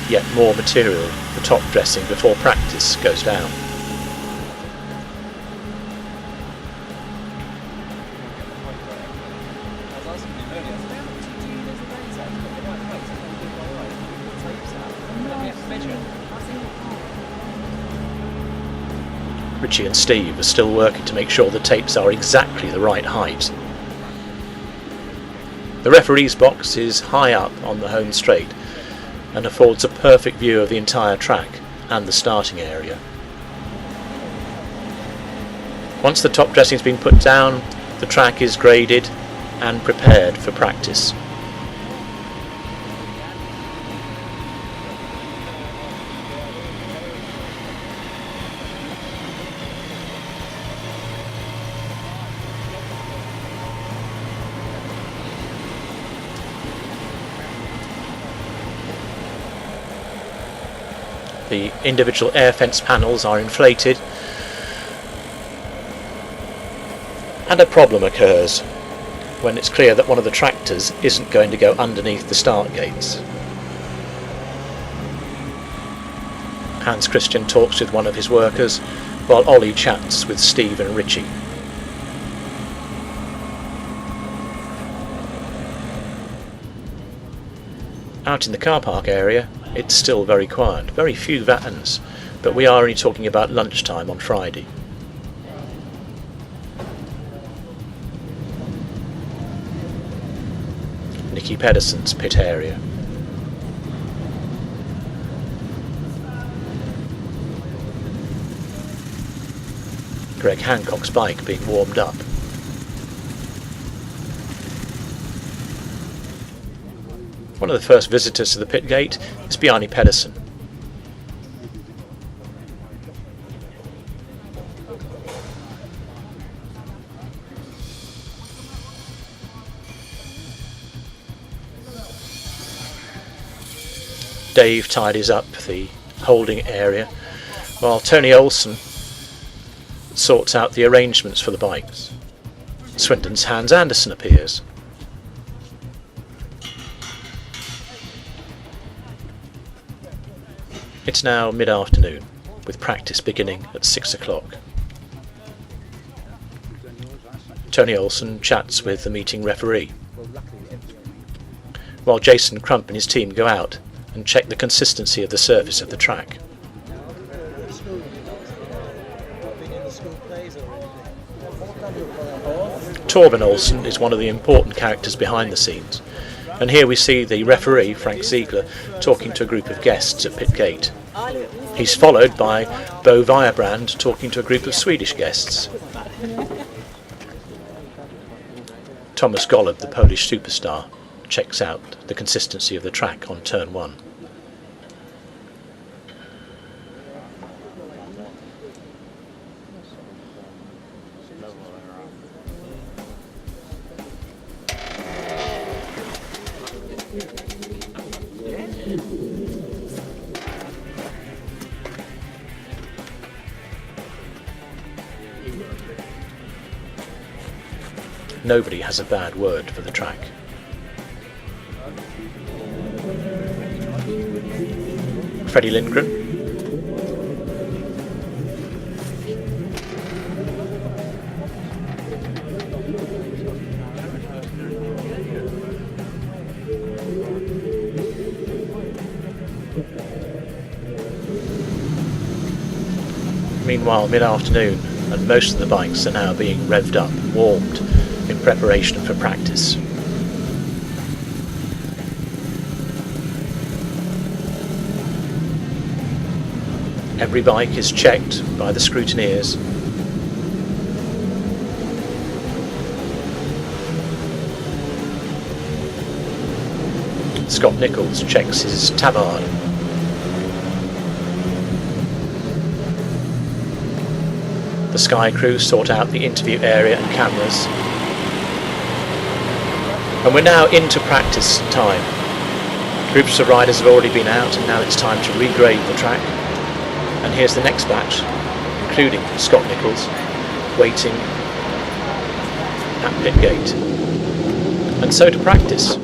yet more material for top dressing before practice goes down. Richie and Steve are still working to make sure the tapes are exactly the right height. The referee's box is high up on the home straight and affords a perfect view of the entire track and the starting area. Once the top dressing has been put down, the track is graded and prepared for practice. The individual air fence panels are inflated, and a problem occurs when it's clear that one of the tractors isn't going to go underneath the start gates. Hans Christian talks with one of his workers while Ollie chats with Steve and Richie. Out in the car park area, it's still very quiet, very few vans, but we are only talking about lunchtime on Friday. Nicky Pedersen's pit area. Greg Hancock's bike being warmed up. One of the first visitors to the pit gate is Bjarne Pedersen. Dave tidies up the holding area while Tony Olsen sorts out the arrangements for the bikes. Swindon's Hans Andersen appears. It's now mid-afternoon, with practice beginning at 6 o'clock. Tony Olsen chats with the meeting referee, while Jason Crump and his team go out and check the consistency of the surface of the track. Torben Olsen is one of the important characters behind the scenes, and here we see the referee, Frank Ziegler, talking to a group of guests at pit gate. He's followed by Bo Weierbrand talking to a group of Swedish guests. Thomas Golub, the Polish superstar, checks out the consistency of the track on turn 1. Nobody has a bad word for the track. Freddie Lindgren. Meanwhile, mid-afternoon, and most of the bikes are now being revved up, warmed, in preparation for practice. Every bike is checked by the scrutineers. Scott Nichols checks his tabard. The Sky crew sort out the interview area and cameras. And we're now into practice time. Groups of riders have already been out, and now it's time to regrade the track. And here's the next batch, including Scott Nichols, waiting at pit gate. And so to practice.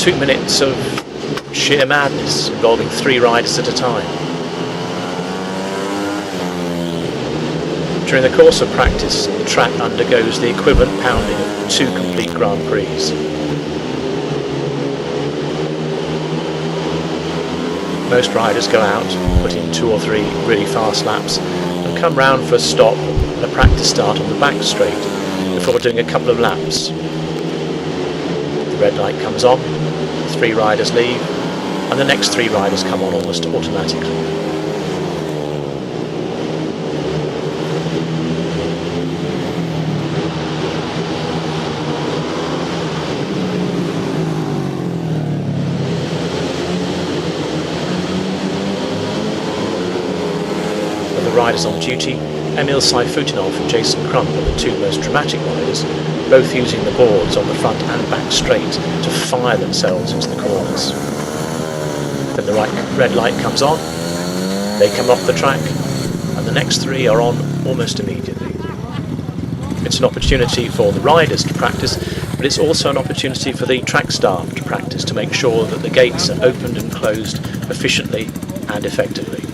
2 minutes of Sheer madness involving 3 riders at a time. During the course of practice, the track undergoes the equivalent pounding of 2 complete Grand Prix. Most riders go out, put in 2 or 3 really fast laps and come round for a stop and a practice start on the back straight before doing a couple of laps. The red light comes on, 3 riders leave, and the next 3 riders come on almost automatically. The riders on duty, Emil Sayfutinov and Jason Crump are the 2 most dramatic riders, both using the boards on the front and back straight to fire themselves into the corners. Then the red light comes on, they come off the track, and the next 3 are on almost immediately. It's an opportunity for the riders to practice, but it's also an opportunity for the track staff to practice to make sure that the gates are opened and closed efficiently and effectively.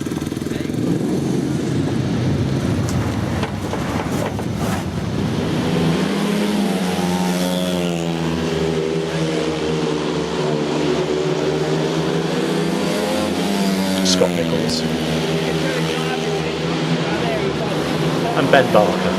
Scott Nichols and Ben Barker.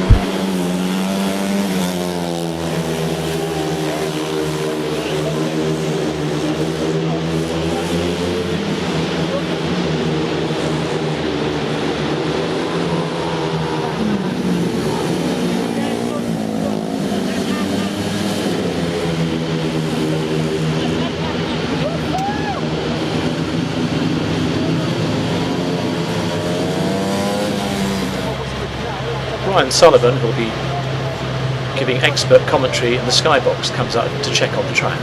Ryan Sullivan, who will be giving expert commentary in the skybox, comes up to check on the track.